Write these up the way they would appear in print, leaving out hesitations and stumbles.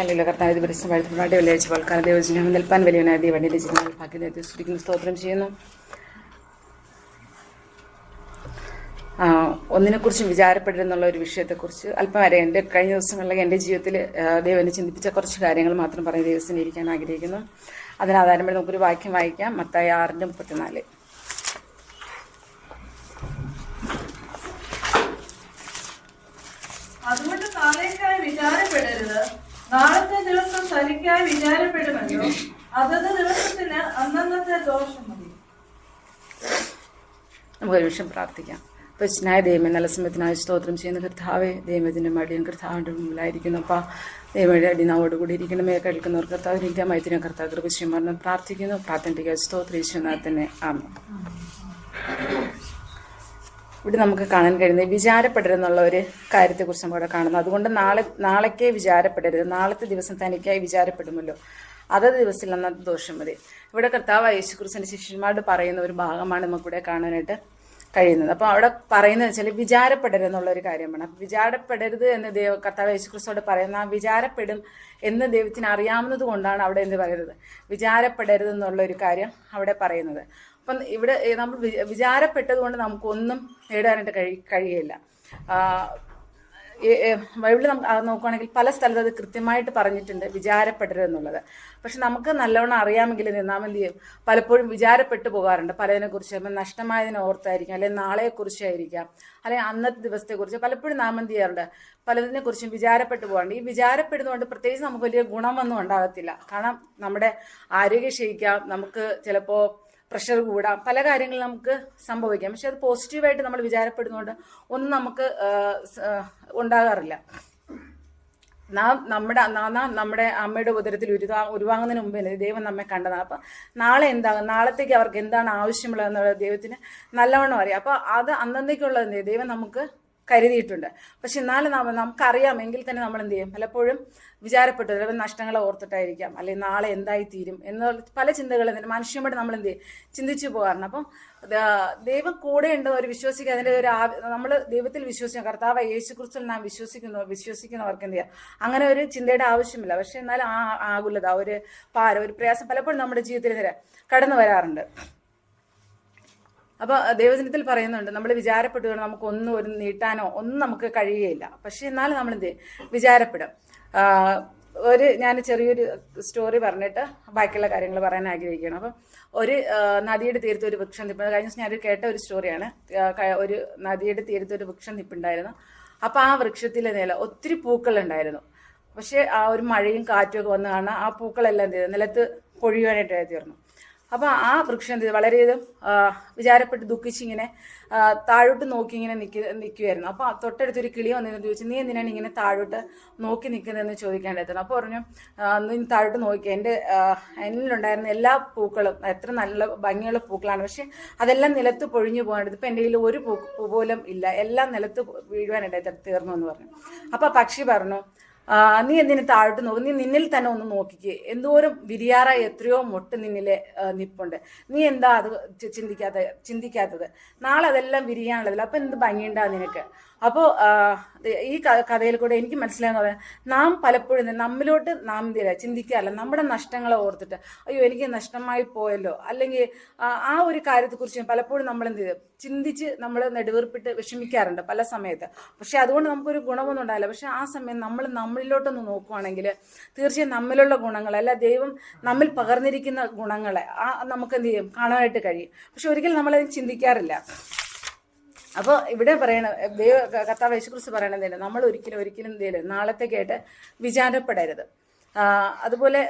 Hallelujah. കർത്താവേ പരിശുദ്ധമായിട്ട് വെള്ളിയാഴ്ച പോൽക്കാലം ദൈവജനം നിൽപ്പാൻ വലിയവനായ ദൈവന്റെ ജില്ലാ ഭാഗ്യത്തെ സ്തുതിക്കുന്ന സ്തോത്രം ചെയ്യുന്നു. ഒന്നിനെക്കുറിച്ചും വിചാരപ്പെടരുന്നുള്ള ഒരു വിഷയത്തെക്കുറിച്ച് അല്പം വരെ എൻ്റെ കഴിഞ്ഞ ദിവസങ്ങളിലൊക്കെ എൻ്റെ ജീവിതത്തിൽ ദൈവം എന്നെ ചിന്തിപ്പിച്ച കുറച്ച് കാര്യങ്ങൾ മാത്രം പറഞ്ഞ് ദൈവത്തിന് ഇരിക്കാൻ ആഗ്രഹിക്കുന്നു. അതിനാധാരമായി നമുക്കൊരു വാക്യം വായിക്കാം. മത്തായി 6:34. അതുകൊണ്ട് നാളേക്കായി വിചാരപ്പെടരുത്, നാളത്തെ ദിവസം തനിക്കായി വിചാരപ്പെടുമല്ലോ. അതത് ദിവസത്തിന് അന്നന്നത്തെ ദോഷം മതി. നമുക്കൊരു വിഷയം പ്രാർത്ഥിക്കാം. പരിശുദ്ധനായ ദൈവമേ, നല്ല സമയത്തിനായി സ്തോത്രം ചെയ്യുന്ന കർത്താവേ, ദൈവത്തിൻ്റെ മടിയും കർത്താവിൻ്റെ മുമ്പിലായിരിക്കുന്നു. അപ്പം ദൈവയുടെ അടിനാവോട് കൂടി ഇരിക്കണമേ. കേൾക്കുന്നവർ കർത്താവിൻ്റെ മയത്തിനെ കർത്താവ് കൃപശ്യമാർന്ന് പ്രാർത്ഥിക്കുന്നു. പ്രാർത്ഥനയ്ക്ക് സ്തോത്രം ഈശ്വരനാഥനെ ആമേൻ. ഇവിടെ നമുക്ക് കാണാൻ കഴിയുന്നത് വിചാരപ്പെടരുതെന്നുള്ള ഒരു കാര്യത്തെക്കുറിച്ച് നമ്മളിവിടെ കാണുന്നു. അതുകൊണ്ട് നാളേക്കേ വിചാരപ്പെടരുത്, നാളത്തെ ദിവസം തനിക്കായി വിചാരപ്പെടുമല്ലോ, അതത് ദിവസത്തിൽ അന്നത്തെ ദോഷം മതി. ഇവിടെ കർത്താവ് യേശുക്രിസ്തുവിന്റെ ശിഷ്യന്മാരോട് പറയുന്ന ഒരു ഭാഗമാണ് നമുക്കിവിടെ കാണാനായിട്ട് കഴിയുന്നത്. അപ്പോൾ അവിടെ പറയുന്നത് വെച്ചാൽ വിചാരപ്പെടരുതെന്നുള്ള ഒരു കാര്യമാണ്. അപ്പം വിചാരപ്പെടരുത് എന്ന് കർത്താവ് യേശുക്രിസ്തുവോട് പറയുന്ന ആ വിചാരപ്പെടും എന്ന് ദൈവത്തിന് അറിയാവുന്നത് കൊണ്ടാണ് അവിടെ എന്ത് പറയുന്നത്, വിചാരപ്പെടരുത് എന്നുള്ള ഒരു കാര്യം അവിടെ പറയുന്നത്. അപ്പം ഇവിടെ നമ്മൾ വിചാരപ്പെട്ടത് കൊണ്ട് നമുക്കൊന്നും നേടാനായിട്ട് കഴിയില്ല. ബൈബിളിൽ നമുക്ക് നോക്കുകയാണെങ്കിൽ പല സ്ഥലത്ത് അത് കൃത്യമായിട്ട് പറഞ്ഞിട്ടുണ്ട്, വിചാരപ്പെടരുത് എന്നുള്ളത്. പക്ഷെ നമുക്ക് നല്ലവണ്ണം അറിയാമെങ്കിൽ നാം എന്ത് ചെയ്യും, പലപ്പോഴും വിചാരപ്പെട്ടു പോകാറുണ്ട്. പലതിനെക്കുറിച്ച് നഷ്ടമായതിനെ ഓർത്തായിരിക്കാം, അല്ലെങ്കിൽ നാളെക്കുറിച്ചായിരിക്കാം, അല്ലെങ്കിൽ അന്നത്തെ ദിവസത്തെക്കുറിച്ച് പലപ്പോഴും നാം എന്ത് ചെയ്യാറുണ്ട്, പലതിനെക്കുറിച്ചും വിചാരപ്പെട്ടു പോകാറുണ്ട്. ഈ വിചാരപ്പെടുന്നതുകൊണ്ട് പ്രത്യേകിച്ച് നമുക്ക് വലിയ ഗുണമൊന്നും ഉണ്ടാകത്തില്ല. കാരണം നമ്മുടെ ആരോഗ്യം ക്ഷയിക്കാം, നമുക്ക് ചിലപ്പോൾ പ്രഷർ കൂടാം, പല കാര്യങ്ങളും നമുക്ക് സംഭവിക്കാം. പക്ഷെ അത് പോസിറ്റീവായിട്ട് നമ്മൾ വിചാരപ്പെടുന്നതുകൊണ്ട് ഒന്നും നമുക്ക് ഉണ്ടാകാറില്ല. നമ്മുടെ അമ്മയുടെ ഉദരത്തിൽ ഉരുവാങ്ങുന്നതിന് മുമ്പ് ദൈവം നമ്മെ കണ്ടതാണ്. അപ്പം നാളെ എന്താകും, നാളത്തേക്ക് അവർക്ക് എന്താണ് ആവശ്യമുള്ളതെന്നുള്ളത് ദൈവത്തിന് നല്ലവണ്ണം അറിയാം. അപ്പോൾ അത് അന്നേക്കുള്ളത് ദൈവം നമുക്ക് കരുതിയിട്ടുണ്ട്. പക്ഷെ എന്നാലും നമുക്കറിയാം എങ്കിൽ തന്നെ നമ്മൾ എന്ത് ചെയ്യും, പലപ്പോഴും വിചാരപ്പെട്ടു ചിലപ്പോൾ നഷ്ടങ്ങളെ ഓർത്തിട്ടായിരിക്കാം, അല്ലെങ്കിൽ നാളെ എന്തായി തീരും എന്നുള്ള പല ചിന്തകളും മനുഷ്യനോട് നമ്മൾ എന്ത് ചെയ്യും, ചിന്തിച്ചു പോകാറുണ്ട്. അപ്പം ദൈവം കൂടെ ഉണ്ട് ഒരു വിശ്വസിക്കുക, അതിൻ്റെ ഒരു നമ്മൾ ദൈവത്തിൽ വിശ്വസിക്കുക, കർത്താവ് യേശുക്രിസ്തുവിൽ നാം വിശ്വസിക്കുന്നവർക്ക് എന്ത് ചെയ്യാം, അങ്ങനെ ഒരു ചിന്തയുടെ ആവശ്യമില്ല. പക്ഷെ എന്നാലും ആ ആകുലത, ഒരു ഒരു പ്രയാസം പലപ്പോഴും നമ്മുടെ ജീവിതത്തിൽ കടന്നു വരാറുണ്ട്. അപ്പോൾ ദൈവജനത്തിൽ പറയുന്നുണ്ട്, നമ്മൾ വിചാരപ്പെട്ടുകൊണ്ട് നമുക്കൊന്നും ഒരു നീട്ടാനോ ഒന്നും നമുക്ക് കഴിയുകയില്ല. പക്ഷെ എന്നാലും നമ്മൾ എന്ത് വിചാരപ്പെടും. ഞാൻ ചെറിയൊരു സ്റ്റോറി പറഞ്ഞിട്ട് ബാക്കിയുള്ള കാര്യങ്ങൾ പറയാൻ ആഗ്രഹിക്കുകയാണ്. അപ്പം ഒരു നദിയുടെ തീരത്ത് ഒരു വൃക്ഷം നിപ്പ്, കഴിഞ്ഞ ദിവസം ഞാനൊരു കേട്ട ഒരു സ്റ്റോറിയാണ്. ഒരു നദിയുടെ തീരത്ത് ഒരു വൃക്ഷം നിപ്പുണ്ടായിരുന്നു. അപ്പോൾ ആ വൃക്ഷത്തിൽ ഒത്തിരി പൂക്കളുണ്ടായിരുന്നു. പക്ഷേ ആ ഒരു മഴയും കാറ്റും ഒക്കെ വന്ന് കാണാൻ ആ പൂക്കളെല്ലാം എന്ത് ചെയ്തു, നിലത്ത് പൊഴിയുവാനായിട്ട് തീർന്നു. അപ്പോൾ ആ വൃക്ഷം എന്ത് ചെയ്തു, വളരെയധികം വിചാരപ്പെട്ട് ദുഃഖിച്ചിങ്ങനെ താഴോട്ട് നോക്കി ഇങ്ങനെ നിൽക്കുമായിരുന്നു. അപ്പോൾ തൊട്ടടുത്തൊരു കിളി വന്നിരുന്നു ചോദിച്ചു, നീ എന്തിനാണ് ഇങ്ങനെ താഴോട്ട് നോക്കി നിൽക്കുന്നതെന്ന് ചോദിക്കാണ്ടായിരുന്നു. അപ്പോൾ പറഞ്ഞു, നീ താഴോട്ട് നോക്കി, എന്നിലുണ്ടായിരുന്ന എല്ലാ പൂക്കളും എത്ര നല്ല ഭംഗിയുള്ള പൂക്കളാണ്, പക്ഷെ അതെല്ലാം നിലത്ത് പൊഴിഞ്ഞു പോകാനായിട്ട് ഇപ്പം എൻ്റെ കയ്യിൽ ഒരു പൂ പോലും ഇല്ല, എല്ലാം നിലത്ത് വീഴുവാനായിട്ട് തീർന്നു എന്ന് പറഞ്ഞു. അപ്പോൾ പക്ഷി പറഞ്ഞു, നീ എന്തിനു താഴോട്ട് നോക്കും, നീ നിന്നിൽ തന്നെ ഒന്ന് നോക്കിക്കേ, എന്തോരം വിരിയാറായി എത്രയോ മൊട്ട് നിന്നിലെ നിപ്പുണ്ട്, നീ എന്താ അത് ചിന്തിക്കാത്തത്, നാളെ അതെല്ലാം വിരിയാനുള്ളതില്ല, അപ്പം എന്ത് ഭംഗിയുണ്ടാ നിനക്ക്. അപ്പോൾ ഈ കഥയിൽ കൂടെ എനിക്ക് മനസ്സിലായെന്ന് പറയാം, നാം പലപ്പോഴും നമ്മിലോട്ട് നാം ചിന്തിക്കാറില്ല, നമ്മുടെ നഷ്ടങ്ങളെ ഓർത്തിട്ട് അയ്യോ എനിക്ക് നഷ്ടമായി പോയല്ലോ, അല്ലെങ്കിൽ ആ ഒരു കാര്യത്തെക്കുറിച്ച് പലപ്പോഴും നമ്മൾ എന്ത് ചെയ്യും, ചിന്തിച്ച് നമ്മൾ നെടുവീർപ്പിട്ട് വിഷമിക്കാറുണ്ട് പല സമയത്ത്. പക്ഷെ അതുകൊണ്ട് നമുക്കൊരു ഗുണമൊന്നും ഉണ്ടാവില്ല. പക്ഷെ ആ സമയം നമ്മളിലോട്ടൊന്ന് നോക്കുവാണെങ്കിൽ തീർച്ചയായും നമ്മിലുള്ള ഗുണങ്ങൾ, അല്ല ദൈവം നമ്മിൽ പകർന്നിരിക്കുന്ന ഗുണങ്ങളെ നമുക്ക് എന്ത് ചെയ്യും, കാണാനായിട്ട് കഴിയും. പക്ഷെ ഒരിക്കലും നമ്മളത് ചിന്തിക്കാറില്ല. അപ്പോൾ ഇവിടെ കർത്താവ് യേശുക്രിസ്തു പറയണത് നമ്മൾ ഒരിക്കലും നാളത്തേക്കായിട്ട് വിചാരപ്പെടരുത്. അതുപോലെ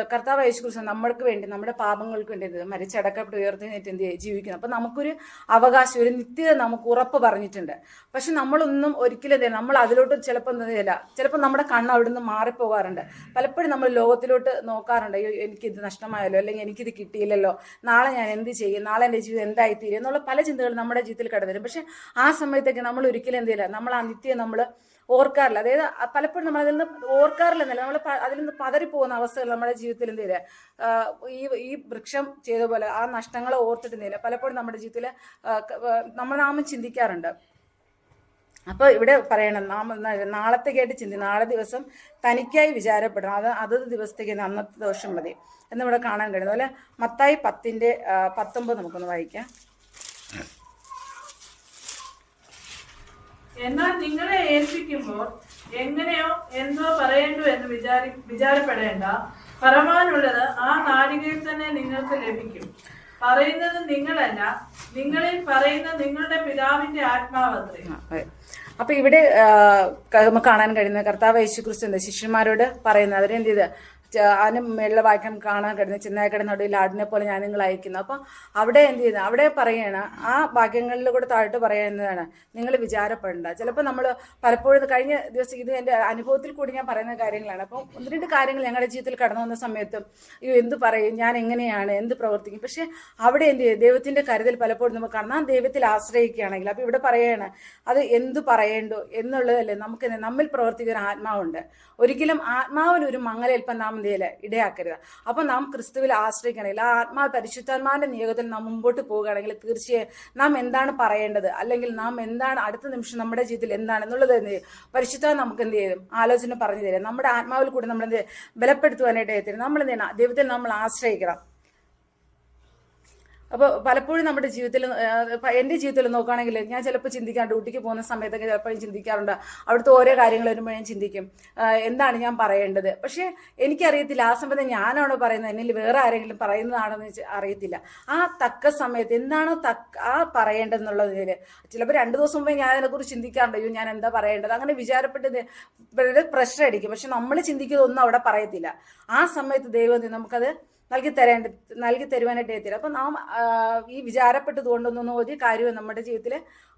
കർത്താവ് യേശുക്രിസ്തു നമ്മൾക്ക് വേണ്ടി, നമ്മുടെ പാപങ്ങൾക്ക് വേണ്ടി മരിച്ചടക്കപ്പെട്ട് ഉയർത്തിയിട്ട് എന്ത് ജീവിക്കുന്നു. അപ്പം നമുക്കൊരു അവകാശം, ഒരു നിത്യത നമുക്ക് ഉറപ്പ് പറഞ്ഞിട്ടുണ്ട്. പക്ഷെ നമ്മളൊന്നും ഒരിക്കലും നമ്മൾ അതിലോട്ട് ചിലപ്പോൾ നമ്മുടെ കണ്ണ് അവിടുന്ന് മാറിപ്പോകാറുണ്ട്. പലപ്പോഴും നമ്മൾ ലോകത്തിലോട്ട് നോക്കാറുണ്ട്, അയ്യോ എനിക്കിത് നഷ്ടമായല്ലോ, അല്ലെങ്കിൽ എനിക്കിത് കിട്ടിയില്ലല്ലോ, നാളെ ഞാൻ എന്ത് ചെയ്യും, നാളെ എൻ്റെ ജീവിതം എന്തായിത്തീരും എന്നുള്ള പല ചിന്തകൾ നമ്മുടെ ജീവിതത്തിൽ കടന്നു വരും. പക്ഷെ ആ സമയത്തേക്ക് നമ്മൾ ഒരിക്കലും നമ്മൾ ആ നിത്യം നമ്മൾ ഓർക്കാറില്ല. അതായത് പലപ്പോഴും നമ്മൾ അതിൽ നിന്ന് ഓർക്കാറില്ലെന്നല്ല, നമ്മൾ അതിൽ നിന്ന് പതറിപ്പോകുന്ന അവസ്ഥകൾ നമ്മുടെ ജീവിതത്തിൽ എന്ത് ചെയ്യില്ല, ഈ വൃക്ഷം ചെയ്ത പോലെ ആ നഷ്ടങ്ങളെ ഓർത്തിട്ട് പലപ്പോഴും നമ്മുടെ ജീവിതത്തിൽ നമ്മൾ നാമം ചിന്തിക്കാറുണ്ട്. അപ്പോൾ ഇവിടെ പറയണം, നാളത്തേക്കായിട്ട് നാളെ ദിവസം തനിക്കായി വിചാരപ്പെടണം, അതത് ദിവസത്തേക്ക് അന്നത്തെ ദോഷം മതി എന്നിവിടെ കാണാൻ കഴിയുന്നത്. അതുപോലെ മത്തായി 10:19 നമുക്കൊന്ന് വായിക്കാം. എന്നാൽ നിങ്ങളെ ഏൽപ്പിക്കുമ്പോൾ എങ്ങനെയോ എന്തോ പറയേണ്ടു എന്ന് വിചാരപ്പെടേണ്ട. പറവാനുള്ളത് ആ നാഴികയിൽ തന്നെ നിങ്ങൾക്ക് ലഭിക്കും. പറയുന്നത് നിങ്ങളല്ല, നിങ്ങളിൽ പറയുന്ന നിങ്ങളുടെ പിതാവിന്റെ ആത്മാവത്രേ. അപ്പൊ ഇവിടെ നമുക്ക് കാണാൻ കഴിയുന്ന കർത്താവ് യേശുക്രിസ്തു ശിഷ്യന്മാരോട് പറയുന്നത്, അവരെന്ത് ചെയ്ത് അതിന് മേളിലെ വാക്യം കാണാൻ കഴിയുന്നത്, ചിന്നായക്കടനൊടിയിൽ ആടിനെ പോലെ ഞാൻ നിങ്ങൾ അയക്കുന്നു. അപ്പൊ അവിടെ എന്ത് ചെയ്യുന്നത്, അവിടെ പറയണ ആ വാക്യങ്ങളിൽ കൂടെ താഴോട്ട് പറയുന്നതാണ്, നിങ്ങൾ വിചാരപ്പെടേണ്ട. ചിലപ്പോൾ നമ്മൾ പലപ്പോഴും കഴിഞ്ഞ ദിവസം ഇത് എൻ്റെ അനുഭവത്തിൽ കൂടി ഞാൻ പറയുന്ന കാര്യങ്ങളാണ്. അപ്പം 1-2 കാര്യങ്ങൾ ഞങ്ങളുടെ ജീവിതത്തിൽ കടന്നു വന്ന സമയത്തും എന്ത് പറയും, ഞാൻ എങ്ങനെയാണ്, എന്ത് പ്രവർത്തിക്കും. പക്ഷെ അവിടെ എന്ത് ചെയ്യും, ദൈവത്തിന്റെ കരുതൽ പലപ്പോഴും നമുക്ക് കാണാം. നാം ദൈവത്തിൽ ആശ്രയിക്കുകയാണെങ്കിൽ, അപ്പൊ ഇവിടെ പറയാണ് അത് എന്ത് പറയേണ്ടോ എന്നുള്ളതല്ലേ നമുക്ക് നമ്മിൽ പ്രവർത്തിക്കുന്ന ആത്മാവുണ്ട്. ഒരിക്കലും ആത്മാവിനൊരു മങ്ങലേൽപ്പം നാം ഇടയാക്കരുത്. അപ്പൊ നാം ക്രിസ്തുവിൽ ആശ്രയിക്കണമെങ്കിൽ, ആ ആത്മാവ് പരിശുദ്ധാത്മാവിന്റെ നിയോഗത്തിൽ നാം മുമ്പോട്ട് പോവുകയാണെങ്കിൽ തീർച്ചയായും നാം എന്താണ് പറയേണ്ടത്, അല്ലെങ്കിൽ നാം എന്താണ് അടുത്ത നിമിഷം നമ്മുടെ ജീവിതത്തിൽ എന്താണെന്നുള്ളത് പരിശുദ്ധാത്മ നമുക്ക് എന്ത് ചെയ്യും, ആലോചന പറഞ്ഞു തരും. നമ്മുടെ ആത്മാവിൽ കൂടി നമ്മൾ ബലപ്പെടുത്തുവാനായിട്ട് തരും. നമ്മൾ എന്ത് ചെയ്യണം, ദൈവത്തിൽ നമ്മൾ ആശ്രയിക്കണം. അപ്പോൾ പലപ്പോഴും നമ്മുടെ ജീവിതത്തിൽ, എൻ്റെ ജീവിതത്തിൽ നോക്കുകയാണെങ്കിൽ ഞാൻ ചിലപ്പോൾ ചിന്തിക്കാം, ഡ്യൂട്ടിക്ക് പോകുന്ന സമയത്തൊക്കെ ചിലപ്പോൾ ചിന്തിക്കാറുണ്ട്. അവിടുത്തെ ഓരോ കാര്യങ്ങൾ വരുമ്പോൾ ഞാൻ ചിന്തിക്കും എന്താണ് ഞാൻ പറയേണ്ടത്. പക്ഷേ എനിക്കറിയത്തില്ല ആ സമയത്ത് ഞാനാണോ പറയുന്നത്, എന്നിൽ വേറെ ആരെങ്കിലും പറയുന്നതാണെന്ന് അറിയത്തില്ല. ആ തക്ക സമയത്ത് എന്താണോ ആ പറയേണ്ടതെന്നുള്ളതിൽ ചിലപ്പോൾ 2 ദിവസം മുമ്പേ ഞാൻ അതിനെക്കുറിച്ച് ചിന്തിക്കാറുണ്ട്, അയ്യോ ഞാൻ എന്താ പറയേണ്ടത്, അങ്ങനെ വിചാരപ്പെട്ടത് പ്രഷർ അടിക്കും. പക്ഷെ നമ്മൾ ചിന്തിക്കുന്നതൊന്നും അവിടെ പറയത്തില്ല. ആ സമയത്ത് ദൈവം നമുക്കത് നൽകി തരുവാനായിട്ട് എത്തില്ല. അപ്പം നാം ഈ വിചാരപ്പെട്ടത് കൊണ്ടൊന്നും ഒരു കാര്യവും നമ്മുടെ ജീവിതത്തിൽ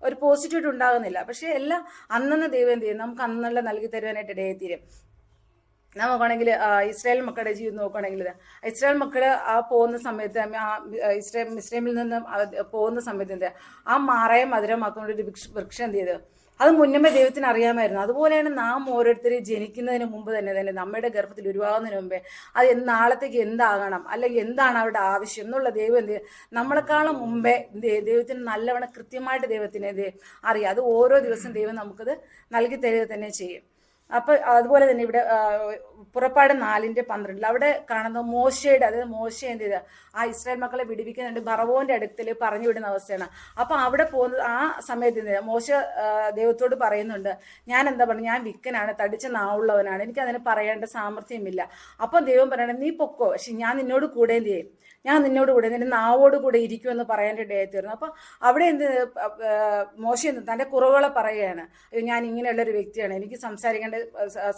ഒരു പോസിറ്റീവ് ഉണ്ടാകുന്നില്ല. പക്ഷേ എല്ലാം അന്നന്ന് ദൈവം എന്ത് ചെയ്യും, നമുക്ക് അന്നുള്ള നൽകി തരുവാനായിട്ട് ഇടയെത്തീരും. നോക്കുകയാണെങ്കിൽ ഇസ്രായേൽ മക്കളുടെ ജീവിതം നോക്കുകയാണെങ്കിൽ, ഇസ്രായേൽ മക്കൾ ആ പോകുന്ന സമയത്ത്, മിസ്രൈമിൽ നിന്ന് പോകുന്ന സമയത്ത് ആ മാറയെ മധുരമാക്കുന്ന ഒരു വൃക്ഷം എന്ത് ചെയ്ത്, അത് മുന്നമേ ദൈവത്തിന് അറിയാമായിരുന്നു. അതുപോലെയാണ് നാം ഓരോരുത്തരും ജനിക്കുന്നതിന് മുമ്പ് തന്നെ നമ്മുടെ ഗർഭത്തിൽ ഉരുവാകുന്നതിന് മുമ്പേ അത് നാളത്തേക്ക് എന്താകണം, അല്ലെങ്കിൽ എന്താണ് അവരുടെ ആവശ്യം എന്നുള്ള ദൈവം എന്ത് നമ്മളെക്കാളും മുമ്പേ ദൈവത്തിന് നല്ലവണ്ണം കൃത്യമായിട്ട് ദൈവത്തിന് അറിയാം. അത് ഓരോ ദിവസം ദൈവം നമുക്കത് നൽകി തരിക തന്നെ ചെയ്യും. അപ്പോൾ അതുപോലെ തന്നെ ഇവിടെ പുറപ്പാട് 4:12 അവിടെ കാണുന്ന മോശയുടെ, അതായത് മോശ എന്ത് ചെയ്ത് ആ ഇസ്രായേൽ മക്കളെ വിടിവിക്കുന്നുണ്ട്, ഫറവോന്റെ അടുത്തിൽ പറഞ്ഞു വിടുന്ന അവസ്ഥയാണ്. അപ്പൊ അവിടെ പോകുന്നത് ആ സമയത്ത് മോശ ദൈവത്തോട് പറയുന്നുണ്ട്, ഞാൻ എന്താ പറയുക, ഞാൻ വിക്കനാണ്, തടിച്ച നാവുള്ളവനാണ്, എനിക്ക് അതിന് പറയേണ്ട സാമർഥ്യമില്ല. അപ്പൊ ദൈവം പറയണത് നീ പൊക്കോ, പക്ഷെ ഞാൻ നിന്നോട് കൂടെ എന്ത് ചെയ്യും, ഞാൻ നിന്നോട് കൂടെ, നിന്റെ നാവോട് കൂടെ ഇരിക്കുമെന്ന് പറയാനായിട്ട് ഇടയായിത്തീർന്നു. അപ്പൊ അവിടെ മോശ തന്റെ കുറവുകളെ പറയുകയാണ്, ഞാൻ ഇങ്ങനെയുള്ളൊരു വ്യക്തിയാണ്, എനിക്ക് സംസാരിക്കേണ്ട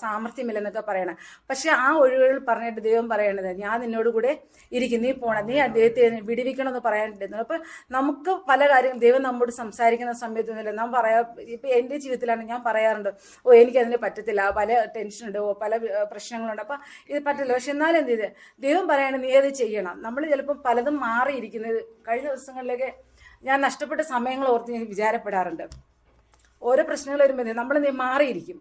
സാമർഥ്യമില്ലെന്നൊക്കെ പറയണം. പക്ഷെ ആ ഒഴിവുകൾ പറഞ്ഞിട്ട് ദൈവം പറയണത്, ഞാൻ നിന്നോട് കൂടെ ഇരിക്കും, നീ പോണം, നീ അദ്ദേഹത്തെ വിടിവിക്കണമെന്ന് പറയാനായിട്ടിരുന്നു. അപ്പൊ നമുക്ക് പല കാര്യങ്ങളും ദൈവം നമ്മോട് സംസാരിക്കുന്ന സമയത്തൊന്നുമില്ല നാം ഇപ്പൊ എൻ്റെ ജീവിതത്തിലാണ് ഞാൻ പറയാറുണ്ട്, എനിക്കതിന് പറ്റത്തില്ല, പല ടെൻഷനുണ്ട്, പല പ്രശ്നങ്ങളുണ്ട്, അപ്പൊ ഇത് പറ്റില്ല. പക്ഷെ എന്നാലും എന്ത് ചെയ്ത് ദൈവം പറയണത് നീ അത് ചെയ്യണം. നമ്മൾ ചിലപ്പോൾ പലതും മാറിയിരിക്കുന്നത്, കഴിഞ്ഞ ദിവസങ്ങളിലൊക്കെ ഞാൻ നഷ്ടപ്പെട്ട സമയങ്ങൾ ഓർത്ത് ഞാൻ വിചാരപ്പെടാറുണ്ട്. ഓരോ പ്രശ്നങ്ങൾ വരുമ്പോൾ നമ്മൾ മാറിയിരിക്കും,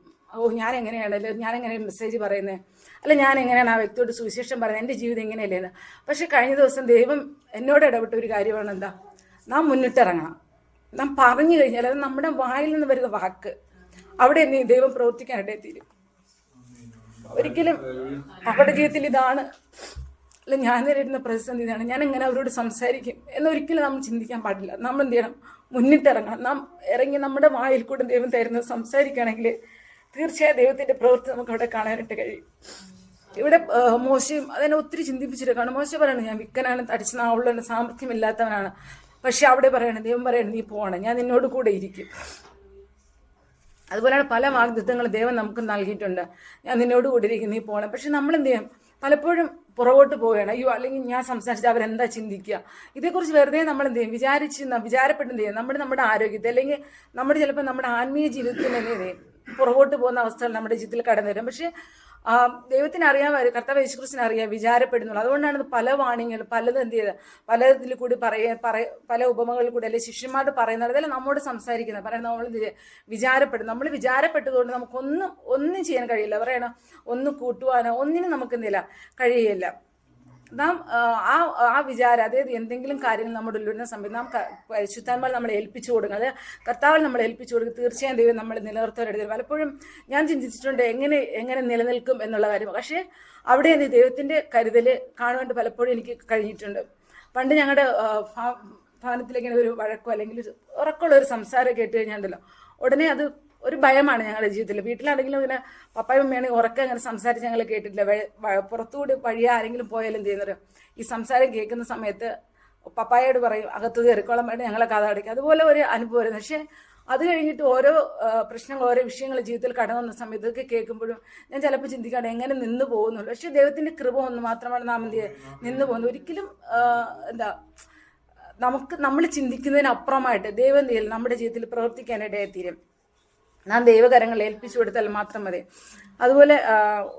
ഞാൻ എങ്ങനെയാണ്, ഞാൻ എങ്ങനെയാണ് മെസ്സേജ് പറയുന്നത്, അല്ല ഞാൻ എങ്ങനെയാണ് ആ വ്യക്തിയോട് സുവിശേഷം പറയുന്നത്, എൻ്റെ ജീവിതം എങ്ങനെയല്ലേന്ന്. പക്ഷെ കഴിഞ്ഞ ദിവസം ദൈവം എന്നോട് ഇടപെട്ട ഒരു കാര്യമാണ്, എന്താ, നാം മുന്നിട്ടിറങ്ങണം. നാം പറഞ്ഞു കഴിഞ്ഞാൽ അത് നമ്മുടെ വായിൽ നിന്ന് വരുന്ന വാക്ക് അവിടെ ദൈവം പ്രവർത്തിക്കാനായിട്ട് തീരും. ഒരിക്കലും അവരുടെ ജീവിതത്തിൽ ഇതാണ്, അല്ല ഞാൻ നേരിടുന്ന പ്രതിസന്ധി ഇതാണ്, ഞാൻ എങ്ങനെ അവരോട് സംസാരിക്കും എന്നൊരിക്കലും നമ്മൾ ചിന്തിക്കാൻ പാടില്ല. നമ്മൾ എന്ത് ചെയ്യണം, മുന്നിട്ടിറങ്ങണം. നാം ഇറങ്ങി നമ്മുടെ വായിൽ കൂടെ ദൈവം തരുന്നത് സംസാരിക്കുകയാണെങ്കിൽ തീർച്ചയായും ദൈവത്തിന്റെ പ്രവൃത്തി നമുക്ക് അവിടെ കാണാനായിട്ട് കഴിയും. ഇവിടെ മോശയും അതിനെ ഒത്തിരി ചിന്തിപ്പിച്ചിട്ടാണ്. മോശ പറയണത്, ഞാൻ വിക്കനാണ്, തടിച്ച നാവുള്ള സാമർഥ്യമില്ലാത്തവനാണ്. പക്ഷെ അവിടെ പറയണം, ദൈവം പറയണം, നീ പോകണം, ഞാൻ നിന്നോട് കൂടെ ഇരിക്കും. അതുപോലെയാണ് പല വാഗ്ദത്തങ്ങളും ദൈവം നമുക്ക് നൽകിയിട്ടുണ്ട്, ഞാൻ നിന്നോട് കൂടെ ഇരിക്കും, നീ പോകണം. പക്ഷെ നമ്മൾ എന്ത് ചെയ്യും, പലപ്പോഴും പുറകോട്ട് പോവുകയാണ്, അയ്യോ അല്ലെങ്കിൽ ഞാൻ സംസാരിച്ചാൽ അവരെന്താ ചിന്തിക്കുക, ഇതേക്കുറിച്ച് വെറുതെ നമ്മൾ എന്ത് ചെയ്യും, വിചാരപ്പെട്ട് എന്ത് ചെയ്യും, നമ്മുടെ ആരോഗ്യത്തെ അല്ലെങ്കിൽ ചിലപ്പോൾ നമ്മുടെ ആത്മീയ ജീവിതത്തിൽ എന്ത് ചെയ്യും പുറകോട്ട് പോകുന്ന അവസ്ഥകൾ നമ്മുടെ ജീവിതത്തിൽ കടന്നു വരും. പക്ഷെ ദൈവത്തിന് അറിയാൻ, കർത്താവ് യേശുക്രിസ്തുവിനെ അറിയാം വിചാരപ്പെടുന്നുള്ളൂ. അതുകൊണ്ടാണ് പല വാണിങ്ങളും പലതും എന്ത് ചെയ്ത് പലതിൽ കൂടി പല ഉപമകളിൽ കൂടി അല്ലെങ്കിൽ ശിഷ്യന്മാരോട് പറയുന്നത്, അതെല്ലാം നമ്മോട് സംസാരിക്കുന്നത് പറയുന്നത് നമ്മൾ വിചാരപ്പെടും. നമ്മൾ വിചാരപ്പെട്ടതുകൊണ്ട് നമുക്കൊന്നും ചെയ്യാൻ കഴിയില്ല. പറയണം, ഒന്ന് കൂട്ടുവാനോ ഒന്നിനും നമുക്ക് എന്തില്ല കഴിയില്ല. നാം ആ ആ വിചാരം, അതായത് എന്തെങ്കിലും കാര്യങ്ങൾ നമ്മുടെ ഉള്ളിൽ സമയത്ത് നാം പരിശുദ്ധാത്മാവ് നമ്മളെ ഏൽപ്പിച്ചു കൊടുക്കുക, അത് കർത്താവിൽ നമ്മൾ ഏൽപ്പിച്ചു കൊടുക്കുക, തീർച്ചയായും ദൈവം നമ്മൾ നിലനിർത്താനെടുത്തത്. പലപ്പോഴും ഞാൻ ചിന്തിച്ചിട്ടുണ്ട് എങ്ങനെ നിലനിൽക്കും എന്നുള്ള കാര്യം. പക്ഷേ അവിടെ ദൈവത്തിൻ്റെ കരുതൽ കാണുവാൻ പലപ്പോഴും എനിക്ക് കഴിഞ്ഞിട്ടുണ്ട്. പണ്ട് ഞങ്ങളുടെ ഭവനത്തിലിങ്ങനെ ഒരു വഴക്കോ അല്ലെങ്കിൽ ഉറക്കമുള്ള ഒരു സംസാരം കേട്ട് കഴിഞ്ഞാൽ ഉടനെ അത് ഒരു ഭയമാണ് ഞങ്ങളുടെ ജീവിതത്തിൽ. വീട്ടിലാണെങ്കിലും ഇങ്ങനെ പപ്പായും അമ്മയാണെങ്കിൽ ഉറക്കം അങ്ങനെ സംസാരിച്ച് ഞങ്ങൾ കേട്ടിട്ടില്ല. പുറത്തുകൂടി വഴിയാ ആരെങ്കിലും പോയാലും ചെയ്യുന്നത് ഈ സംസാരം കേൾക്കുന്ന സമയത്ത് പപ്പായോട് പറയും അകത്ത് കയറിക്കോളം വേണ്ടി ഞങ്ങളെ കഥ അടയ്ക്കും. അതുപോലെ ഒരു അനുഭവമായിരുന്നു. പക്ഷേ അത് കഴിഞ്ഞിട്ട് ഓരോ പ്രശ്നങ്ങൾ, ഓരോ വിഷയങ്ങൾ ജീവിതത്തിൽ കടന്നു വന്ന സമയത്ത് ഇതൊക്കെ കേൾക്കുമ്പോഴും ഞാൻ ചിലപ്പോൾ ചിന്തിക്കാണ്ട് എങ്ങനെ നിന്ന് പോകുന്നുള്ളൂ. പക്ഷേ ദൈവത്തിൻ്റെ കൃപ ഒന്ന് മാത്രമാണ് നാം നിന്ന് പോകുന്നത്. ഒരിക്കലും നമ്മൾ ചിന്തിക്കുന്നതിനപ്പുറമായിട്ട് ദൈവം നമ്മുടെ ജീവിതത്തിൽ പ്രവർത്തിക്കാനിടയായി തീരും. നാം ദൈവകരങ്ങൾ ഏൽപ്പിച്ചു കൊടുത്താൽ മാത്രം മതി. അതുപോലെ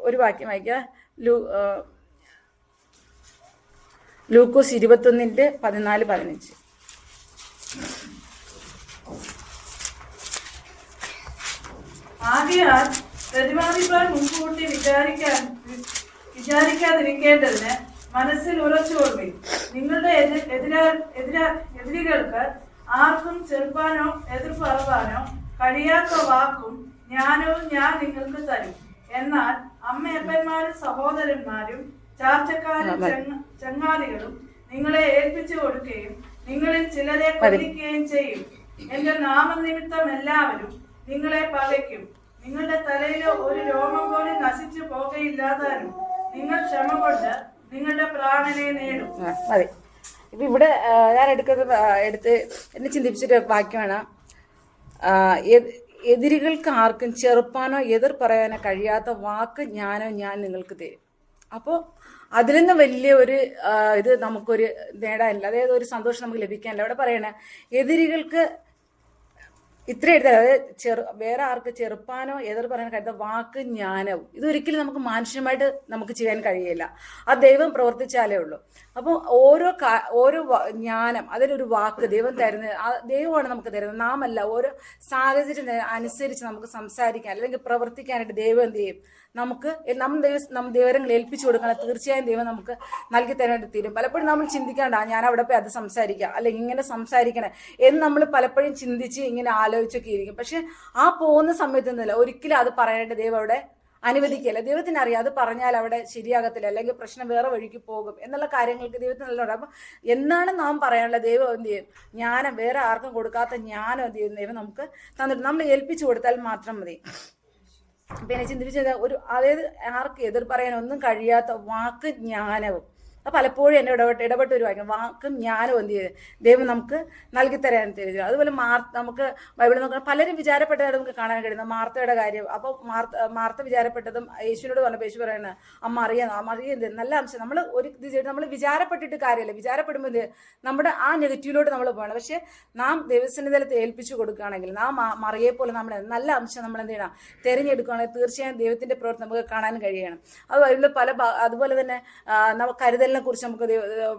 ഒരു വാക്യം വായിക്കുക, ലൂക്കോസ് 21:14-15. ആകയാൽ പ്രതിവാദിപ്പാൻ മുൻകൂട്ടി വിചാരിക്കാതിരിക്കേണ്ടതിന് മനസ്സിൽ ഉറച്ചുകൊള്ളുവിൻ. നിങ്ങളുടെ എതിരികൾക്ക് ആർക്കും ചെറുപ്പാനോ എതിർപ്പ് പറവാനോ കഴിയാത്ത വാക്കും ജ്ഞാനവും ഞാൻ നിങ്ങൾക്ക് തരും. എന്നാൽ അമ്മയപ്പന്മാരും സഹോദരന്മാരും ചാർച്ചക്കാരും ചങ്ങാതികളും നിങ്ങളെ ഏൽപ്പിച്ചു കൊടുക്കുകയും നിങ്ങളിൽ ചിലരെ കൊല്ലിക്കുകയും ചെയ്യും. എന്റെ നാമനിമിത്തം എല്ലാവരും നിങ്ങളെ പകയ്ക്കും. നിങ്ങളുടെ തലയിലെ ഒരു രോമം പോലും നശിച്ചു പോകയില്ലാതാനും നിങ്ങൾ ക്ഷമ കൊണ്ട് നിങ്ങളുടെ പ്രാണനെ നേടും. മതി. ഇപ്പൊ ഇവിടെ ഞാൻ എടുത്ത് എന്നെ ചിന്തിപ്പിച്ചൊരു വാക്യമാണ്, എതിരികൾക്ക് ആർക്കും ചെറുപ്പാനോ എതിർ പറയാനോ കഴിയാത്ത വാക്ക് ജ്ഞാനോ ഞാൻ നിങ്ങൾക്ക് തരും. അപ്പോൾ അതിൽ നിന്ന് വലിയ ഒരു ഇത് നമുക്കൊരു നേടാനില്ല, അതായത് ഒരു സന്തോഷം നമുക്ക് ലഭിക്കാനില്ല. അവിടെ പറയണേ എതിരികൾക്ക് ഇത്ര എഴുതാൻ, അതായത് വേറെ ആർക്ക് ചെറുപ്പാനോ എതിർ പറയാൻ കഴിയാത്ത വാക്ക് ജ്ഞാനവും. ഇതൊരിക്കലും നമുക്ക് മാനുഷികമായിട്ട് നമുക്ക് ചെയ്യാൻ കഴിയില്ല, അത് ദൈവം പ്രവർത്തിച്ചാലേ ഉള്ളൂ. അപ്പോൾ ഓരോ ജ്ഞാനം, അതിലൊരു വാക്ക് ദൈവം തരുന്നത്, ദൈവമാണ് നമുക്ക് തരുന്നത്, നാം അല്ല. ഓരോ സാഹചര്യം അനുസരിച്ച് നമുക്ക് സംസാരിക്കാൻ അല്ലെങ്കിൽ പ്രവർത്തിക്കാനായിട്ട് ദൈവം എന്ത് ചെയ്യും, നമുക്ക് ദൈവങ്ങൾ ഏൽപ്പിച്ചു കൊടുക്കണം. തീർച്ചയായും ദൈവം നമുക്ക് നൽകി തരാനായിട്ട് തീരും. പലപ്പോഴും നമ്മൾ ചിന്തിക്കേണ്ട ഞാൻ അവിടെ പോയി അത് സംസാരിക്കാം അല്ലെങ്കിൽ ഇങ്ങനെ സംസാരിക്കണം എന്ന് നമ്മൾ പലപ്പോഴും ചിന്തിച്ച് ഇങ്ങനെ ആലോചിച്ചൊക്കെ ഇരിക്കും. പക്ഷെ ആ പോകുന്ന സമയത്ത് ഒന്നുമില്ല, ഒരിക്കലും അത് പറയാനായിട്ട് ദൈവം അവിടെ അനുവദിക്കില്ല. ദൈവത്തിന് അറിയാം അത് പറഞ്ഞാൽ അവിടെ ശരിയാകത്തില്ല, അല്ലെങ്കിൽ പ്രശ്നം വേറെ വഴിക്ക് പോകും എന്നുള്ള കാര്യങ്ങൾക്ക് ദൈവത്തിന് നല്ല. അപ്പം എന്താണ് നാം പറയാനുള്ളത്, ദൈവം എന്ത് ചെയ്യും, ജ്ഞാനം വേറെ ആർക്കും കൊടുക്കാത്ത ജ്ഞാനം എന്ത് ചെയ്യും ദൈവം നമുക്ക് തന്നിട്ട് നമ്മൾ ഏൽപ്പിച്ചു കൊടുത്താൽ മാത്രം മതി. പിന്നെ ചിന്തിപ്പിച്ചത് അതായത് ആർക്ക് എതിർ പറയാനൊന്നും കഴിയാത്ത വാക്ക് ജ്ഞാനവും. അത് പലപ്പോഴും എന്നെ ഇടപെട്ട് ഒരു വാക്യം, വാക്കും ജ്ഞാനവും എന്ത് ചെയ്ത് ദൈവം നമുക്ക് നൽകി തരാൻ തരുന്നു. അതുപോലെ നമുക്ക് ബൈബിളിൽ നോക്കണം, പലരും വിചാരപ്പെട്ടതായിട്ട് നമുക്ക് കാണാൻ കഴിയുന്നത് മാർത്തയുടെ കാര്യം. അപ്പോൾ മാർത്ത വിചാരപ്പെട്ടതും യേശുവിനോട് പറഞ്ഞപ്പോൾ യേശു പറയുന്നത് അമ്മ അറിയാം നല്ല അംശം. നമ്മൾ ഒരു ഇത് ചെയ്തിട്ട് നമ്മൾ വിചാരപ്പെട്ടിട്ട് കാര്യമില്ല, വിചാരപ്പെടുമ്പോൾ നമ്മുടെ ആ നെഗറ്റീവിലോട്ട് നമ്മൾ പോകണം. പക്ഷേ നാം ദൈവസന്നിധിയിലത്തെ ഏൽപ്പിച്ചു കൊടുക്കുകയാണെങ്കിൽ, നാം മറിയെ പോലെ നമ്മുടെ നല്ല അംശം നമ്മൾ എന്ത് ചെയ്യണം, തിരഞ്ഞെടുക്കുകയാണെങ്കിൽ തീർച്ചയായും ദൈവത്തിൻ്റെ പ്രവർത്തനം നമുക്ക് കാണാൻ കഴിയണം. അത് ബൈബിളിൽ അതുപോലെ തന്നെ നമുക്ക് കരുതൽ കുറിച്ച് നമുക്ക്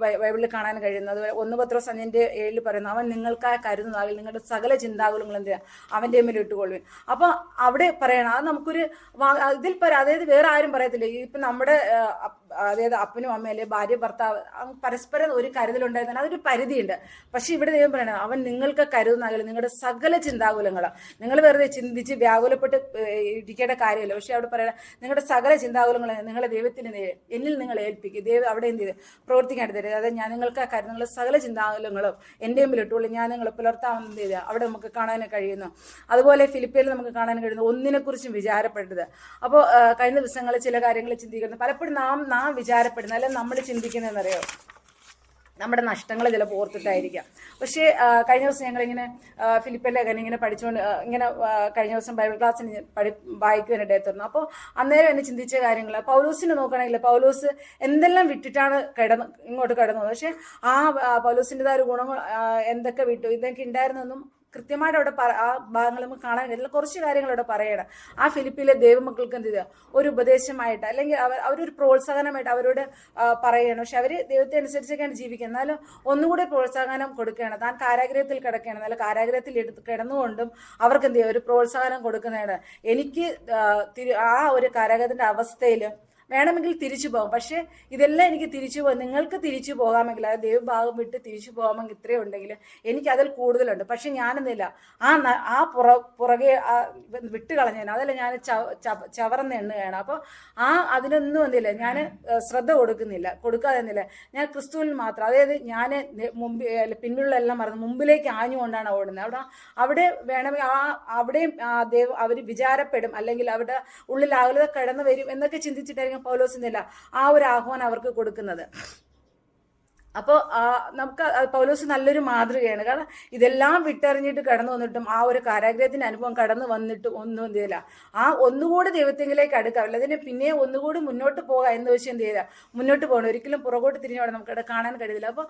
ബൈബിളിൽ കാണാൻ കഴിയുന്നത്. അതുപോലെ 1 പത്രോസ് 5:7 പറയുന്നു, അവൻ നിങ്ങൾക്കായി കരുതുന്നതാകിൽ നിങ്ങളുടെ സകല ചിന്താകുലങ്ങൾ എന്ത് അവൻ്റെ മേൽ ഇട്ടുകൊള്ളുവിൻ. അപ്പോൾ അവിടെ പറയണം, അത് നമുക്കൊരു ഇതിൽ അതായത് വേറെ ആരും പറയത്തില്ല. ഇപ്പം നമ്മുടെ അതായത് അപ്പനും അമ്മയും അല്ലെങ്കിൽ ഭാര്യ ഭർത്താവ് പരസ്പരം ഒരു കരുതലുണ്ടായിരുന്നാൽ അതൊരു പരിധിയുണ്ട്. പക്ഷെ ഇവിടെ ദൈവം പറയണത് അവൻ നിങ്ങൾക്ക് കരുതുന്നതാകിൽ നിങ്ങളുടെ സകല ചിന്താകുലങ്ങൾ, നിങ്ങൾ വെറുതെ ചിന്തിച്ച് വ്യാകുലപ്പെട്ട് ഇരിക്കേണ്ട കാര്യമില്ല. പക്ഷെ അവിടെ പറയണം നിങ്ങളുടെ സകല ചിന്താകുലങ്ങൾ നിങ്ങളെ ദൈവത്തിന് എന്നിൽ നിങ്ങൾ ഏൽപ്പിക്കുക. ദൈവം അവിടെ എന്ത് ചെയ്ത് പ്രവർത്തിക്കാൻ തരുന്നത്, അതായത് ഞാൻ നിങ്ങൾക്ക് ആ കാര്യം നിങ്ങളുടെ സകല ചിന്താകുലങ്ങളും എൻ്റെ മുമ്പിൽ ഇട്ടുള്ളൂ, ഞാൻ നിങ്ങൾ പുലർത്താവുന്നത് ചെയ്ത് അവിടെ നമുക്ക് കാണാൻ കഴിയുന്നു. അതുപോലെ ഫിലിപ്പിയിൽ നമുക്ക് കാണാൻ കഴിയുന്നു ഒന്നിനെക്കുറിച്ചും വിചാരപ്പെട്ടത്. അപ്പോൾ കഴിഞ്ഞ ദിവസങ്ങളിൽ ചില കാര്യങ്ങൾ ചിന്തിക്കുന്നത് പലപ്പോഴും നാം വിചാരപ്പെടുന്ന അല്ലെങ്കിൽ നമ്മൾ ചിന്തിക്കുന്നതെന്നറിയോ, നമ്മുടെ നഷ്ടങ്ങൾ ചിലപ്പോൾ ഓർത്തിട്ടായിരിക്കാം. പക്ഷേ കഴിഞ്ഞ ദിവസം ഞങ്ങളിങ്ങനെ ഫിലിപ്പിലെ ഇങ്ങനെ പഠിച്ചുകൊണ്ട് ഇങ്ങനെ കഴിഞ്ഞ ദിവസം ബൈബിൾ ക്ലാസ്സിന് വായിക്കുവാനിടയിൽ തീർന്നു. അപ്പോൾ അന്നേരം എന്നെ ചിന്തിച്ച കാര്യങ്ങൾ, പൗലോസിനെ നോക്കുകയാണെങ്കിൽ പൗലോസ് എന്തെല്ലാം വിട്ടിട്ടാണ് ഇങ്ങോട്ട് കടന്നു പോകുന്നത്. പക്ഷേ ആ പൗലോസിൻ്റെതായ ഒരു ഗുണങ്ങൾ എന്തൊക്കെ വിട്ടു, ഇതൊക്കെ ഉണ്ടായിരുന്നെന്നും കൃത്യമായിട്ട് അവിടെ ആ ഭാഗങ്ങൾ നമുക്ക് കാണാൻ കഴിയില്ല. കുറച്ച് കാര്യങ്ങൾ അവിടെ പറയണം. ആ ഫിലിപ്പിലെ ദൈവമക്കൾക്ക് എന്ത് ചെയ്യുക, ഒരു ഉപദേശമായിട്ട് അല്ലെങ്കിൽ അവരൊരു പ്രോത്സാഹനമായിട്ട് അവരോട് പറയണം. പക്ഷെ അവർ ദൈവത്തെ അനുസരിച്ചൊക്കെയാണ് ജീവിക്കുന്നത്. എന്നാലും ഒന്നുകൂടി പ്രോത്സാഹനം കൊടുക്കുകയാണ്. താൻ കാരാഗ്രഹത്തിൽ കിടക്കുകയാണ്, എന്നാലും കാരാഗ്രഹത്തിൽ കിടന്നുകൊണ്ടും അവർക്ക് എന്ത് ചെയ്യുക, ഒരു പ്രോത്സാഹനം കൊടുക്കുന്നതാണ്. എനിക്ക് ആ ഒരു കാരാഗ്രഹത്തിൻ്റെ അവസ്ഥയിൽ വേണമെങ്കിൽ തിരിച്ചു പോകും. പക്ഷേ ഇതെല്ലാം എനിക്ക് തിരിച്ചു പോകും, നിങ്ങൾക്ക് തിരിച്ചു പോകാമെങ്കിൽ, അതായത് ദൈവഭാഗം വിട്ട് തിരിച്ചു പോകാമെങ്കിൽ ഇത്രയും ഉണ്ടെങ്കിൽ എനിക്ക് അതിൽ കൂടുതലുണ്ട്. പക്ഷെ ഞാനെന്നില്ല ആ പുറകെ വിട്ട് കളഞ്ഞേനെ, അതല്ല ഞാൻ ചവറന്ന് എണ്ണുകയാണ്. അപ്പോൾ അതിനൊന്നും എന്തില്ല, ഞാൻ ശ്രദ്ധ കൊടുക്കാതെ എന്നില്ല. ഞാൻ ക്രിസ്തുവിൽ മാത്രം, അതായത് ഞാൻ പിന്നിലുള്ള എല്ലാം മറന്ന് മുമ്പിലേക്ക് ആഞ്ഞുകൊണ്ടാണ് ഓടുന്നത്. അവിടെ വേണമെങ്കിൽ അവിടെയും അവർ വിചാരപ്പെടും, അല്ലെങ്കിൽ അവരുടെ ഉള്ളിൽ ആകുലത കടന്നു വരും എന്നൊക്കെ ചിന്തിച്ചിട്ടായിരിക്കും പൗലോസ് എന്നില്ല ആ ഒരു ആഹ്വാനം അവർക്ക് കൊടുക്കുന്നത്. അപ്പോൾ നമുക്ക് പൗലോസ് നല്ലൊരു മാതൃകയാണ്. കാരണം ഇതെല്ലാം വിട്ടെറിഞ്ഞിട്ട് കടന്നു വന്നിട്ടും ആ ഒരു കാരാഗ്രഹത്തിൻ്റെ അനുഭവം കടന്നു വന്നിട്ട് ഒന്നും എന്ത് ചെയ്യില്ല, ഒന്നുകൂടി ദൈവത്തെങ്കിലേക്ക് അടുക്കാവില്ല, അതിന് പിന്നെ ഒന്നുകൂടി മുന്നോട്ട് പോകാം എന്ന് വെച്ച് എന്ത് ചെയ്യില്ല, മുന്നോട്ട് പോകണം. ഒരിക്കലും പുറകോട്ട് തിരിഞ്ഞോടെ നമുക്ക് കാണാൻ കഴിയില്ല. അപ്പോൾ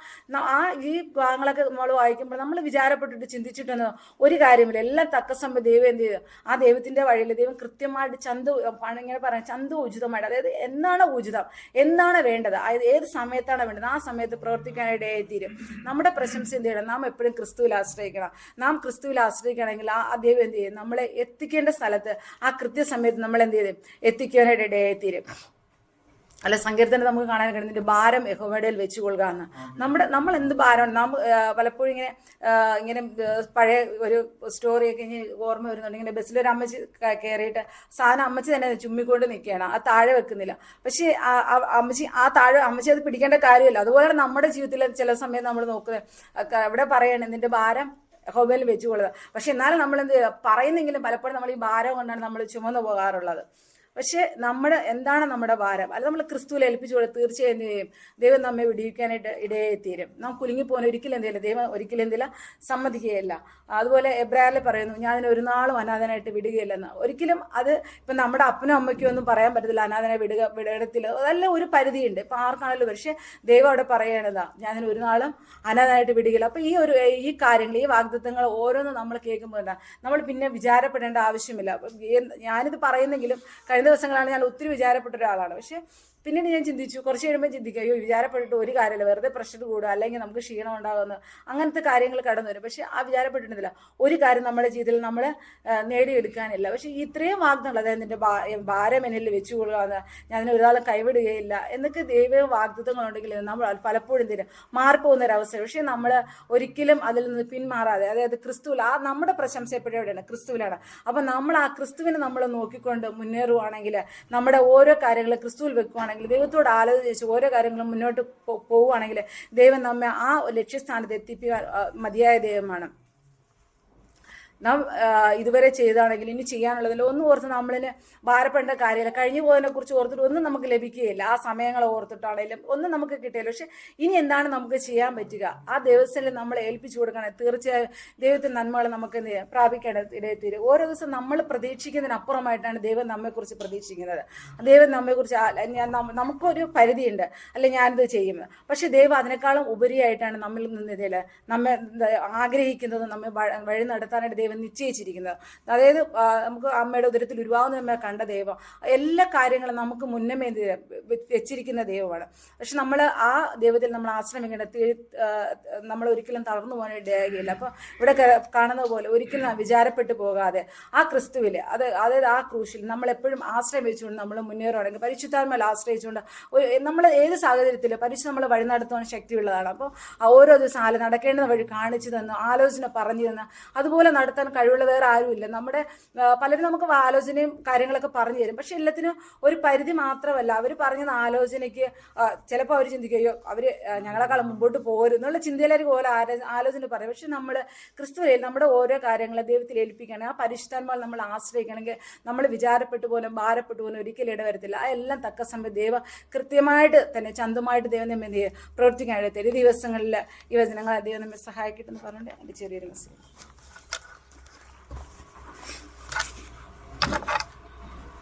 ഈ ഭാഗങ്ങളൊക്കെ നമ്മൾ വായിക്കുമ്പോൾ നമ്മൾ വിചാരപ്പെട്ടിട്ട് ചിന്തിച്ചിട്ടൊന്നും ഒരു കാര്യമില്ല. എല്ലാം തക്ക സമയം ദൈവം എന്ത് ചെയ്തു, ആ ദൈവത്തിൻ്റെ വഴിയിൽ ദൈവം കൃത്യമായിട്ട് ഇങ്ങനെ പറയാം, ഉചിതമായിട്ട്, അതായത് എന്നാണ് ഉചിതം, എന്താണ് വേണ്ടത്, അതായത് ഏത് സമയത്താണ് വേണ്ടത്, ആ സമയത്ത് പ്രവർത്തിക്കാനിടയായിത്തീരും. നമ്മുടെ പ്രശംസ എന്ത് ചെയ്യണം, നാം എപ്പോഴും ക്രിസ്തുവിൽ ആശ്രയിക്കണം. നാം ക്രിസ്തുവിൽ ആശ്രയിക്കുകയാണെങ്കിൽ ആ ദൈവം എന്ത് ചെയ്യും, നമ്മളെ എത്തിക്കേണ്ട സ്ഥലത്ത് ആ കൃത്യസമയത്ത് നമ്മൾ എന്ത് ചെയ്യും, എത്തിക്കാനായിട്ട് ഇടയായിത്തീരും. അല്ല, സങ്കീർത്തനം നമുക്ക് കാണാൻ കഴിയുന്നുണ്ട്, ഭാരം യഹോവയുടെ വെച്ച് കൊള്ളുക എന്ന്. നമ്മൾ എന്ത് ഭാരമാണ് നാം പലപ്പോഴും ഇങ്ങനെ പഴയ ഒരു സ്റ്റോറിയൊക്കെ ഇനി ഓർമ്മ വരുന്നുണ്ട്. ഇങ്ങനെ ബസ്സിലൊരു അമ്മച്ചി കയറിയിട്ട് സാധനം അമ്മച്ചി തന്നെ ചുമ്മിക്കൊണ്ട് നിൽക്കുകയാണ്, ആ താഴെ വെക്കുന്നില്ല. പക്ഷേ അമ്മച്ചി അത് പിടിക്കേണ്ട കാര്യമില്ല. അതുപോലെ നമ്മുടെ ജീവിതത്തിൽ ചില സമയം നമ്മൾ നോക്കുന്നത് ഇവിടെ പറയണേ, നിന്റെ ഭാരം യഹോവയിൽ വെച്ച് കൊള്ളുക. പക്ഷെ എന്നാലും നമ്മൾ എന്ത് പറയുന്നെങ്കിലും പലപ്പോഴും നമ്മൾ ഈ ഭാരം കൊണ്ടാണ് നമ്മൾ ചുമന്നു പോകാറുള്ളത്. പക്ഷെ എന്താണ് നമ്മുടെ ഭാരം, അല്ല നമ്മൾ ക്രിസ്തുവിൽ ഏൽപ്പിച്ചു കൊടുത്ത് തീർച്ചയായും എന്ത് ചെയ്യും, ദൈവം നമ്മെ വിടിയിക്കാനായിട്ട് ഇടയായിത്തീരും. നാം കുലുങ്ങിപ്പോകാൻ ഒരിക്കലും എന്തില്ല, ദൈവം ഒരിക്കലും എന്തില്ല സമ്മതിക്കുകയില്ല. അതുപോലെ എബ്രായറിൽ പറയുന്നു, ഞാൻ അതിന് ഒരു നാളും അനാഥനായിട്ട് വിടുകയില്ലെന്ന്. ഒരിക്കലും അത് ഇപ്പം നമ്മുടെ അപ്പനും അമ്മയ്ക്കും ഒന്നും പറയാൻ പറ്റത്തില്ല, അനാഥനെ വിടത്തില്ല, അതെല്ലാം ഒരു പരിധിയുണ്ട്. ഇപ്പം ആർക്കാണല്ലോ. പക്ഷേ ദൈവം അവിടെ പറയണതാ, ഞാൻ അതിന് ഒരു നാളും അനാഥനായിട്ട് വിടുകയില്ല. അപ്പം ഈ കാര്യങ്ങൾ, ഈ വാഗ്ദത്തങ്ങൾ ഓരോന്നും നമ്മൾ കേൾക്കുമ്പോൾ നമ്മൾ പിന്നെ വിചാരപ്പെടേണ്ട ആവശ്യമില്ല. ഞാനിത് പറയുന്നെങ്കിലും കഴിഞ്ഞ ദിവസങ്ങളാണ് ഞാൻ ഒത്തിരി വിചാരപ്പെട്ട ഒരാളാണ്. പക്ഷെ പിന്നീട് ഞാൻ ചിന്തിച്ചു, കുറച്ച് കഴിയുമ്പോൾ ചിന്തിക്കുക, അയ്യോ വിചാരപ്പെട്ടിട്ട് ഒരു കാര്യമില്ല, വെറുതെ പ്രഷർ കൂടുക, അല്ലെങ്കിൽ നമുക്ക് ക്ഷീണം ഉണ്ടാകുന്ന അങ്ങനത്തെ കാര്യങ്ങൾ കടന്നു വരും. പക്ഷെ ആ വിചാരപ്പെട്ടിട്ടില്ല, ഒരു കാര്യം നമ്മുടെ ജീവിതത്തിൽ നമ്മൾ നേടിയെടുക്കാനില്ല. പക്ഷെ ഇത്രയും വാഗ്ദങ്ങൾ, അതായത് എൻ്റെ ഭാരം എന്നിൽ വെച്ചു കൊള്ളുക, ഞാൻ അതിന് ഒരാളും കൈവിടുകയില്ല എന്നൊക്കെ ദൈവവും വാഗ്ദത്തങ്ങളുണ്ടെങ്കിൽ നമ്മൾ പലപ്പോഴും തരും മാറിപ്പോകുന്ന ഒരവസ്ഥ. പക്ഷെ നമ്മൾ ഒരിക്കലും അതിൽ നിന്ന് പിന്മാറാതെ, അതായത് ക്രിസ്തുവിൽ നമ്മുടെ പ്രശംസ എപ്പോഴും എവിടെയാണ്, ക്രിസ്തുവിലാണ്. അപ്പം നമ്മൾ ആ ക്രിസ്തുവിനെ നമ്മൾ നോക്കിക്കൊണ്ട് മുന്നേറുവാണെങ്കിൽ, നമ്മുടെ ഓരോ കാര്യങ്ങളും ക്രിസ്തുവിൽ വെക്കുവാണെങ്കിൽ, ദൈവത്തോട് ആലോചിച്ച് ഓരോ കാര്യങ്ങളും മുന്നോട്ട് പോവുകയാണെങ്കിൽ ദൈവം നമ്മെ ആ ലക്ഷ്യസ്ഥാനത്ത് എത്തിപ്പിക്കാൻ മതിയായ ദൈവമാണ്. നാം ഇതുവരെ ചെയ്താണെങ്കിൽ ഇനി ചെയ്യാനുള്ളതിൽ ഒന്നും ഓർത്ത് നമ്മളിന് ഭാരപ്പെടേണ്ട കാര്യമില്ല. കഴിഞ്ഞു പോയതിനെ കുറിച്ച് ഓർത്തിട്ട് ഒന്നും നമുക്ക് ലഭിക്കുകയില്ല. ആ സമയങ്ങളെ ഓർത്തിട്ടാണെങ്കിലും ഒന്നും നമുക്ക് കിട്ടിയില്ല. പക്ഷെ ഇനി എന്താണ് നമുക്ക് ചെയ്യാൻ പറ്റുക, ആ ദിവസത്തിൽ നമ്മൾ ഏൽപ്പിച്ചു കൊടുക്കണം. തീർച്ചയായും ദൈവത്തിൻ്റെ നന്മകൾ നമുക്ക് പ്രാപിക്കേണ്ട ഇടയെത്തീരും. ഓരോ ദിവസം നമ്മൾ പ്രതീക്ഷിക്കുന്നതിനപ്പുറമായിട്ടാണ് ദൈവം നമ്മെക്കുറിച്ച് പ്രതീക്ഷിക്കുന്നത്. ദൈവം നമ്മെക്കുറിച്ച് നമുക്കൊരു പരിധിയുണ്ട്, അല്ലെ ഞാനിത് ചെയ്യുന്നത്. പക്ഷെ ദൈവം അതിനേക്കാളും ഉപരിയായിട്ടാണ് നമ്മിൽ നിന്ന് നമ്മെ ആഗ്രഹിക്കുന്നതും നമ്മെ വഴി നടത്താനായിട്ട് ദൈവം നിശ്ചയിച്ചിരിക്കുന്നത്. അതായത് നമുക്ക് അമ്മയുടെ ഉദരത്തിൽ ഉരുവാകുന്ന നമ്മെ കണ്ട ദൈവം എല്ലാ കാര്യങ്ങളും നമുക്ക് മുന്നമേ വെച്ചിരിക്കുന്ന ദൈവമാണ്. പക്ഷെ നമ്മൾ ആ ദൈവത്തിൽ നമ്മൾ ആശ്രമിക്കേണ്ടത് നമ്മൾ ഒരിക്കലും തളർന്നു പോകാൻ ഇടയാകുകയില്ല. അപ്പോൾ ഇവിടെ കാണുന്നത് പോലെ ഒരിക്കലും വിചാരപ്പെട്ടു പോകാതെ ആ ക്രിസ്തുവിൽ, അതായത് ആ ക്രൂശിൽ നമ്മൾ എപ്പോഴും ആശ്രയം വെച്ചുകൊണ്ട് നമ്മൾ മുന്നേറുകയാണെങ്കിൽ, പരിശുദ്ധാത്മാവിൽ ആശ്രയിച്ചുകൊണ്ട് നമ്മൾ ഏത് സാഹചര്യത്തിലും പരിശുദ്ധ നമ്മൾ വഴി നടത്തുവാൻ ശക്തിയുള്ളതാണ്. അപ്പോൾ ഓരോ ദിവസം നടക്കേണ്ട വഴി കാണിച്ചു തന്നു, ആലോചന പറഞ്ഞു തന്നു, അതുപോലെ നടത്താൻ കഴിവുള്ള വേറെ ആരുമില്ല. നമ്മുടെ പലരും നമുക്ക് ആലോചനയും കാര്യങ്ങളൊക്കെ പറഞ്ഞു തരും. പക്ഷെ എല്ലാത്തിനും ഒരു പരിധി മാത്രമല്ല. അവർ പറഞ്ഞ ആലോചനയ്ക്ക് ചിലപ്പോൾ അവർ ചിന്തിക്കുകയോ അവർ ഞങ്ങളെക്കാളും മുമ്പോട്ട് പോകരുത് എന്നുള്ള ചിന്തയിലായിരിക്കും ഓരോ ആലോചന പറയും. പക്ഷെ നമ്മൾ ക്രിസ്തുവിൽ നമ്മുടെ ഓരോ കാര്യങ്ങളെ ദൈവത്തിൽ ഏൽപ്പിക്കുകയാണെങ്കിൽ, ആ പരിശുദ്ധാത്മാവിൽ നമ്മൾ ആശ്രയിക്കുകയാണെങ്കിൽ നമ്മൾ വിചാരപ്പെട്ടു പോലും ഭാരപ്പെട്ടു പോലും ഒരിക്കലും ഇടവരത്തില്ല. ആ എല്ലാം തക്ക സമയം ദൈവം കൃത്യമായിട്ട് തന്നെ ചന്തമായിട്ട് ദൈവം നമ്മെ പ്രവർത്തിക്കാനായിട്ട് ഈ ദിവസങ്ങളിൽ ഈ വചനങ്ങൾ ദൈവം നമ്മെ സഹായിക്കട്ടെന്ന് പറഞ്ഞുകൊണ്ട് എൻ്റെ ചെറിയൊരു മെസ്സേജ്.